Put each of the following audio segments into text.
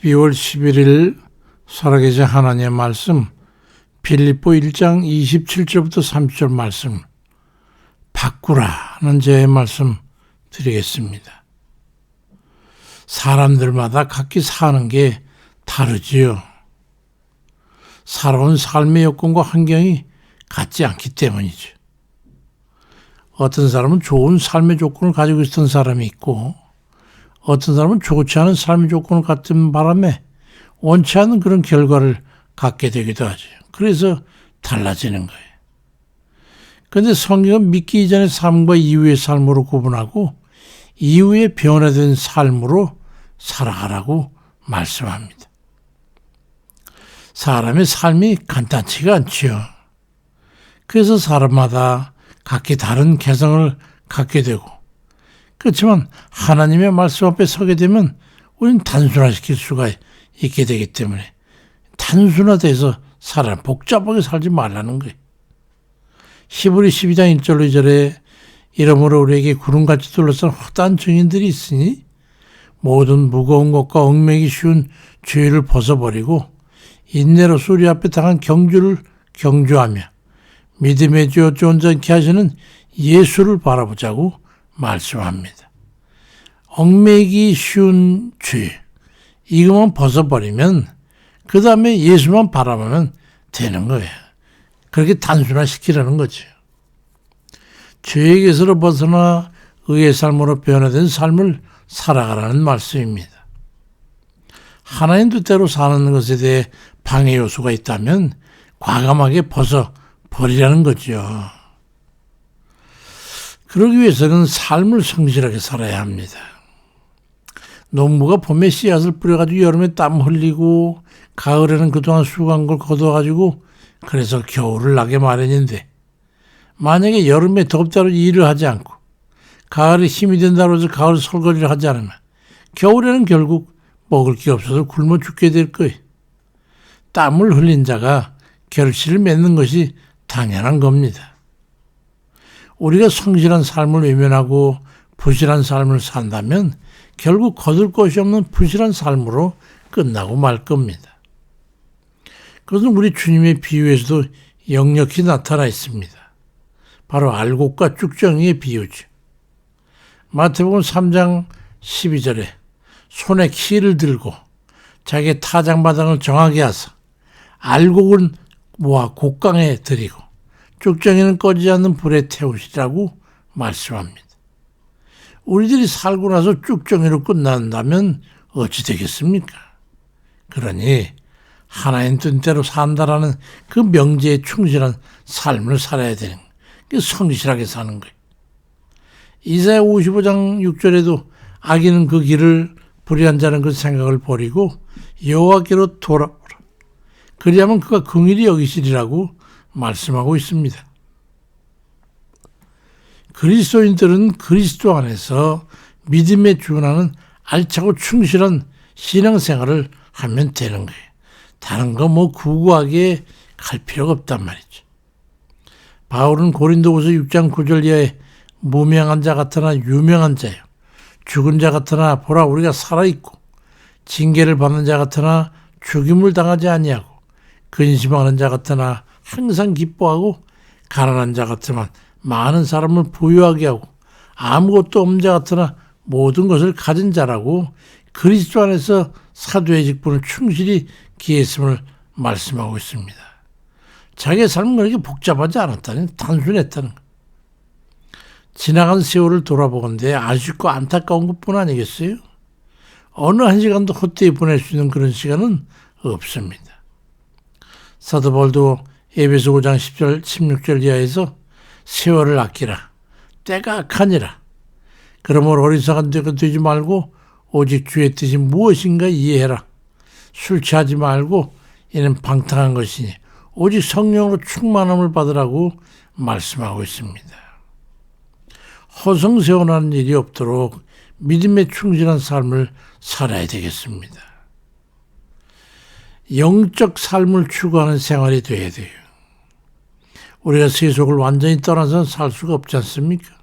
12월 11일 살아계신 하나님의 말씀 빌립보 1장 27절부터 30절 말씀 바꾸라는 제의 말씀 드리겠습니다. 사람들마다 각기 사는 게 다르지요. 살아온 삶의 여건과 환경이 같지 않기 때문이죠. 어떤 사람은 좋은 삶의 조건을 가지고 있던 사람이 있고 어떤 사람은 좋지 않은 삶의 조건을 갖는 바람에 원치 않는 그런 결과를 갖게 되기도 하죠. 그래서 달라지는 거예요. 그런데 성경은 믿기 이전의 삶과 이후의 삶으로 구분하고 이후에 변화된 삶으로 살아가라고 말씀합니다. 사람의 삶이 간단치가 않지요. 그래서 사람마다 각기 다른 개성을 갖게 되고 그렇지만 하나님의 말씀 앞에 서게 되면 우리는 단순화시킬 수가 있게 되기 때문에 단순화돼서 살아 복잡하게 살지 말라는 거예요. 히브리 12장 1절로 2절에 이러므로 우리에게 구름같이 둘러싼 확대한 증인들이 있으니 모든 무거운 것과 얽매기 쉬운 죄를 벗어버리고 인내로서 우리 앞에 당한 경주를 경주하며 믿음의 주 어찌 온전케 하시는 예수를 바라보자고 말씀합니다. 얽매기 쉬운 죄 이것만 벗어버리면 그 다음에 예수만 바라보면 되는 거예요. 그렇게 단순화시키라는 거죠. 죄에게서 벗어나 의의 삶으로 변화된 삶을 살아가라는 말씀입니다. 하나님 뜻대로 사는 것에 대해 방해 요소가 있다면 과감하게 벗어버리라는 거죠. 그러기 위해서는 삶을 성실하게 살아야 합니다. 농부가 봄에 씨앗을 뿌려가지고 여름에 땀 흘리고 가을에는 그동안 수고한 걸 거둬가지고 그래서 겨울을 나게 마련인데 만약에 여름에 덥다고 일을 하지 않고 가을에 힘이 된다고 해서 가을 설거지를 하지 않으면 겨울에는 결국 먹을 게 없어서 굶어 죽게 될 거예요. 땀을 흘린 자가 결실을 맺는 것이 당연한 겁니다. 우리가 성실한 삶을 외면하고 부실한 삶을 산다면 결국 거둘 것이 없는 부실한 삶으로 끝나고 말 겁니다. 그것은 우리 주님의 비유에서도 역력히 나타나 있습니다. 바로 알곡과 쭉정이의 비유죠. 마태복음 3장 12절에 손에 키를 들고 자기의 타작마당을 정하게 하사 알곡은 모아 곡강에 들이고 쭉정이는 꺼지지 않는 불에 태우시라고 말씀합니다. 우리들이 살고 나서 쭉정이로 끝난다면 어찌 되겠습니까? 그러니 하나님 뜻대로 산다라는 그 명제에 충실한 삶을 살아야 되는 거예요. 성실하게 사는 거예요. 이사야 55장 6절에도 악인은 그 길을 불의한 자는 그 생각을 버리고 여호와께로 돌아오라. 그리하면 그가 긍휼히 여기시리라고 말씀하고 있습니다. 그리스도인들은 그리스도 안에서 믿음에 준하는 알차고 충실한 신앙생활을 하면 되는 거예요. 다른 거 구구하게 갈 필요가 없단 말이죠. 바울은 고린도후서 6장 9절 이하에 무명한 자 같으나 유명한 자요 죽은 자 같으나 보라 우리가 살아있고 징계를 받는 자 같으나 죽임을 당하지 아니하고 근심하는 자 같으나 항상 기뻐하고 가난한 자 같으면 많은 사람을 부유하게 하고 아무것도 없는 자 같으나 모든 것을 가진 자라고 그리스도 안에서 사도의 직분을 충실히 기했음을 말씀하고 있습니다. 자기의 삶은 그렇게 복잡하지 않았다니 단순했다는 것. 지나간 세월을 돌아보건대 아쉽고 안타까운 것뿐 아니겠어요? 어느 한 시간도 헛되이 보낼 수 있는 그런 시간은 없습니다. 사도 바울도 에베소 5장 10절 16절 이하에서 세월을 아끼라 때가 악하니라 그러므로 어리석은 데가 되지 말고 오직 주의 뜻이 무엇인가 이해해라 술 취하지 말고 이는 방탕한 것이니 오직 성령으로 충만함을 받으라고 말씀하고 있습니다. 허송세월하는 일이 없도록 믿음에 충실한 삶을 살아야 되겠습니다. 영적 삶을 추구하는 생활이 되어야 돼요. 우리가 세속을 완전히 떠나서 살 수가 없지 않습니까?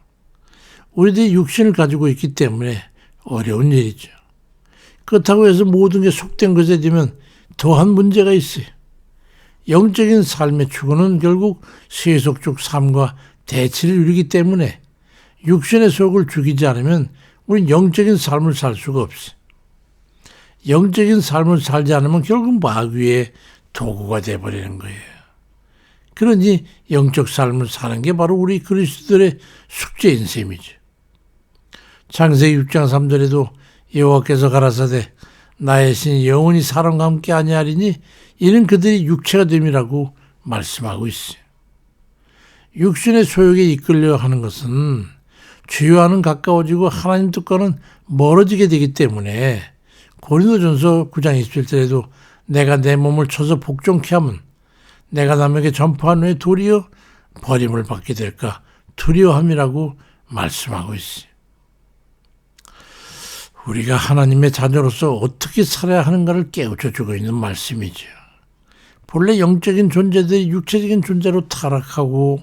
우리들이 육신을 가지고 있기 때문에 어려운 일이죠. 그렇다고 해서 모든 게 속된 것에 되면 더한 문제가 있어요. 영적인 삶의 추구는 결국 세속적 삶과 대치를 이루기 때문에 육신의 속을 죽이지 않으면 우리는 영적인 삶을 살 수가 없어요. 영적인 삶을 살지 않으면 결국 마귀의 도구가 되어버리는 거예요. 그러니 영적 삶을 사는 게 바로 우리 그리스도들의 숙제인 셈이죠. 창세기 6장 3절에도 여호와께서 가라사대 나의 신이 영원히 사람과 함께 아니하리니 이는 그들이 육체가 됨이라고 말씀하고 있어요. 육신의 소욕에 이끌려 하는 것은 주여와는 가까워지고 하나님 뜻과는 멀어지게 되기 때문에 고린도전서 9장 27절에도 내가 내 몸을 쳐서 복종케 하면 내가 남에게 전파한 후에 도리어 버림을 받게 될까 두려워함이라고 말씀하고 있어요. 우리가 하나님의 자녀로서 어떻게 살아야 하는가를 깨우쳐주고 있는 말씀이죠. 본래 영적인 존재들이 육체적인 존재로 타락하고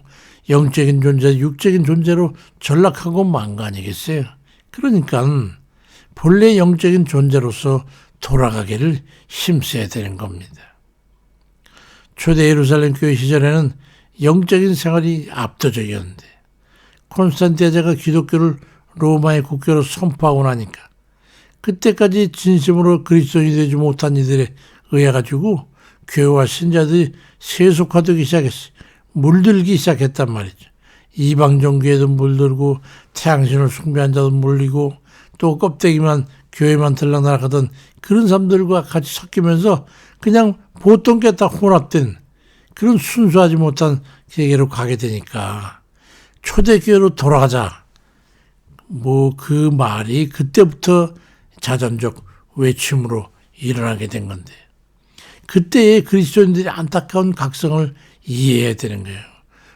영적인 존재, 육적인 존재로 전락하고 만 거 아니겠어요? 그러니까 본래 영적인 존재로서 돌아가기를 힘써야 되는 겁니다. 초대 예루살렘 교회 시절에는 영적인 생활이 압도적이었는데 콘스탄틴 대제가 기독교를 로마의 국교로 선포하고 나니까 그때까지 진심으로 그리스도인이 되지 못한 이들에 의해 가지고 교회와 신자들이 세속화되기 시작했어요. 물들기 시작했단 말이죠. 이방 종교에도 물들고 태양신을 숭배한 자도 물리고 또 껍데기만 교회만 들락날락하던 그런 사람들과 같이 섞이면서 그냥 보통 게 다 혼합된 그런 순수하지 못한 세계로 가게 되니까 초대교회로 돌아가자. 그 말이 그때부터 자전적 외침으로 일어나게 된 건데 그때의 그리스도인들이 안타까운 각성을 이해해야 되는 거예요.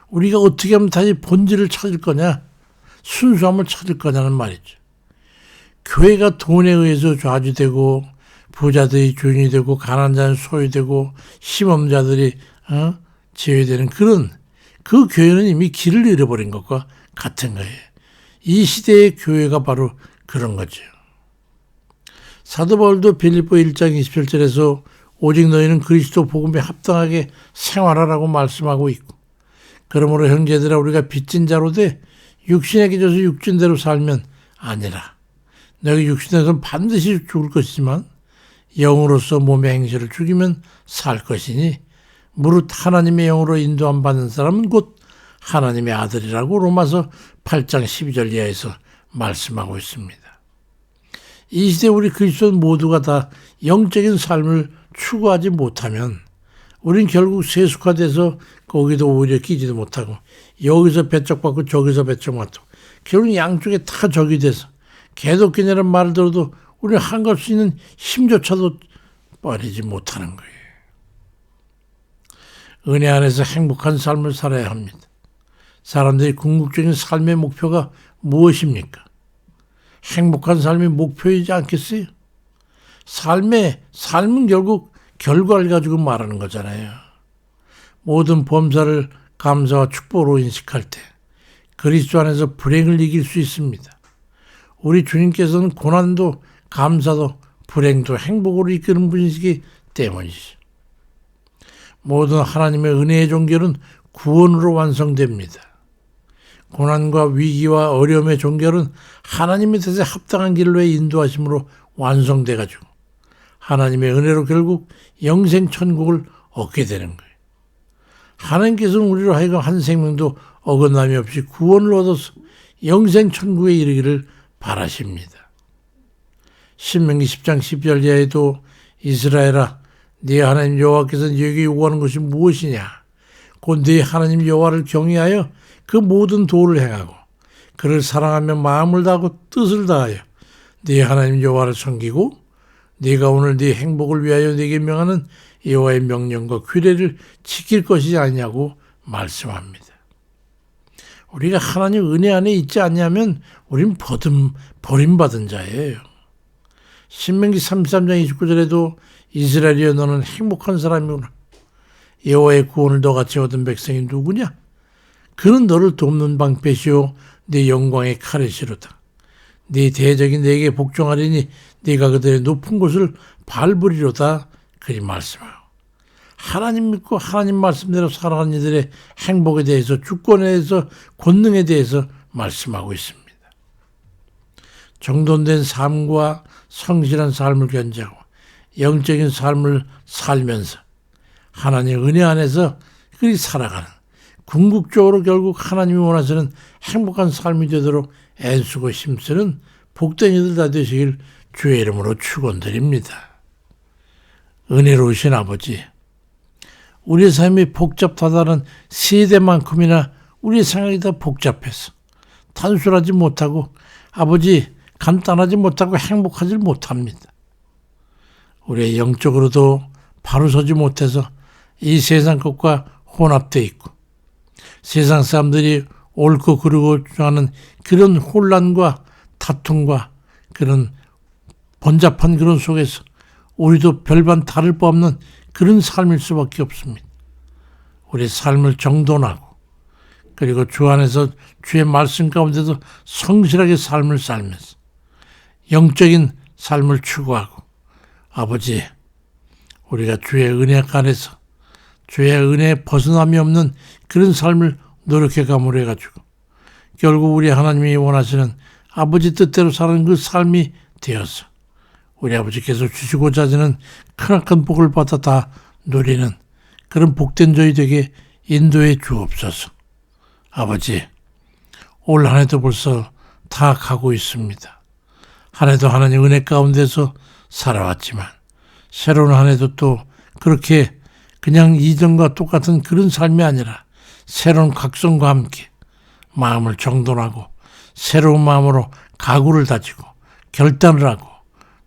우리가 어떻게 하면 다시 본질을 찾을 거냐, 순수함을 찾을 거냐는 말이죠. 교회가 돈에 의해서 좌지되고 부자들이 주인이 되고 가난한 자는 소유되고 힘없는 자들이 제외되는 그 교회는 이미 길을 잃어버린 것과 같은 거예요. 이 시대의 교회가 바로 그런 거죠. 사도 바울도 빌립보 1장 27절에서 오직 너희는 그리스도 복음에 합당하게 생활하라고 말씀하고 있고 그러므로 형제들아 우리가 빚진 자로 돼 육신에게 져서 육신대로 살면 아니라 너희 육신에서는 반드시 죽을 것이지만 영으로서 몸의 행실을 죽이면 살 것이니 무릇 하나님의 영으로 인도함 받는 사람은 곧 하나님의 아들이라고 로마서 8장 12절 이하에서 말씀하고 있습니다. 이 시대 우리 그리스도인 모두가 다 영적인 삶을 추구하지 못하면 우린 결국 세속화돼서 거기도 오히려 끼지도 못하고 여기서 배척받고 저기서 배척받고 결국 양쪽에 다 적이 돼서 개독교냐는 말을 들어도 우리는 한갈 수 있는 힘조차도 버리지 못하는 거예요. 은혜 안에서 행복한 삶을 살아야 합니다. 사람들이 궁극적인 삶의 목표가 무엇입니까? 행복한 삶이 목표이지 않겠어요? 삶은 결국 결과를 가지고 말하는 거잖아요. 모든 범사를 감사와 축복으로 인식할 때 그리스도 안에서 불행을 이길 수 있습니다. 우리 주님께서는 고난도 감사도 불행도 행복으로 이끄는 분이시기 때문이죠. 모든 하나님의 은혜의 종결은 구원으로 완성됩니다. 고난과 위기와 어려움의 종결은 하나님의 뜻에 합당한 길로의 인도하심으로 완성돼가지고 하나님의 은혜로 결국 영생 천국을 얻게 되는 거예요. 하나님께서는 우리로 하여금 한 생명도 어긋남이 없이 구원을 얻어서 영생 천국에 이르기를 바라십니다. 신명기 10장 10절 이하에도 이스라엘아 네 하나님 여호와께서 네게 요구하는 것이 무엇이냐 곧 네 하나님 여호와를 경외하여 그 모든 도를 행하고 그를 사랑하며 마음을 다하고 뜻을 다하여 네 하나님 여호와를 섬기고 네가 오늘 네 행복을 위하여 네게 명하는 여호와의 명령과 규례를 지킬 것이지 아니냐고 말씀합니다. 우리가 하나님 은혜 안에 있지 않냐면 우린 버림받은 자예요. 신명기 33장 29절에도 이스라엘이여 너는 행복한 사람이구나. 여호와의 구원을 너같이 얻은 백성이 누구냐? 그는 너를 돕는 방패시오 네 영광의 칼이시로다. 네 대적이 네게 복종하리니 네가 그들의 높은 곳을 밟으리로다 그리 말씀하고 하나님 믿고 하나님 말씀대로 살아가는 이들의 행복에 대해서 주권에 대해서 권능에 대해서 말씀하고 있습니다. 정돈된 삶과 성실한 삶을 견지하고 영적인 삶을 살면서 하나님의 은혜 안에서 그리 살아가는 궁극적으로 결국 하나님이 원하시는 행복한 삶이 되도록 애쓰고 힘쓰는 복된 이들 다 되시길 주의 이름으로 축원드립니다. 은혜로우신 아버지, 우리의 삶이 복잡하다는 세대만큼이나 우리의 생각이 다 복잡해서 단순하지 못하고 아버지 간단하지 못하고 행복하지 못합니다. 우리의 영적으로도 바로 서지 못해서 이 세상 것과 혼합되어 있고 세상 사람들이 옳고 그르고 주장하는 그런 혼란과 다툼과 그런 번잡한 그런 속에서 우리도 별반 다를 바 없는 그런 삶일 수밖에 없습니다. 우리 삶을 정돈하고 그리고 주 안에서 주의 말씀 가운데도 성실하게 삶을 살면서 영적인 삶을 추구하고 아버지 우리가 주의 은혜 안에서 주의 은혜에 벗어남이 없는 그런 삶을 노력해감으로 해가지고 결국 우리 하나님이 원하시는 아버지 뜻대로 사는 그 삶이 되어서 우리 아버지께서 주시고자 하시는 크나큰 복을 받아 다 누리는 그런 복된 저희 되게 인도해 주옵소서. 아버지 올 한 해도 벌써 다 가고 있습니다. 한 해도 하나님 은혜 가운데서 살아왔지만 새로운 한 해도 또 그렇게 그냥 이전과 똑같은 그런 삶이 아니라 새로운 각성과 함께 마음을 정돈하고 새로운 마음으로 각오를 다지고 결단을 하고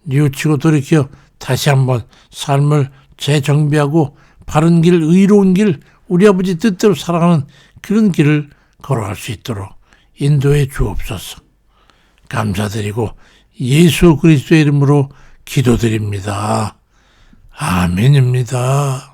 뉘우치고 돌이켜 다시 한번 삶을 재정비하고 바른 길, 의로운 길, 우리 아버지 뜻대로 살아가는 그런 길을 걸어갈 수 있도록 인도해 주옵소서. 감사드리고 예수 그리스도의 이름으로 기도드립니다. 아멘입니다.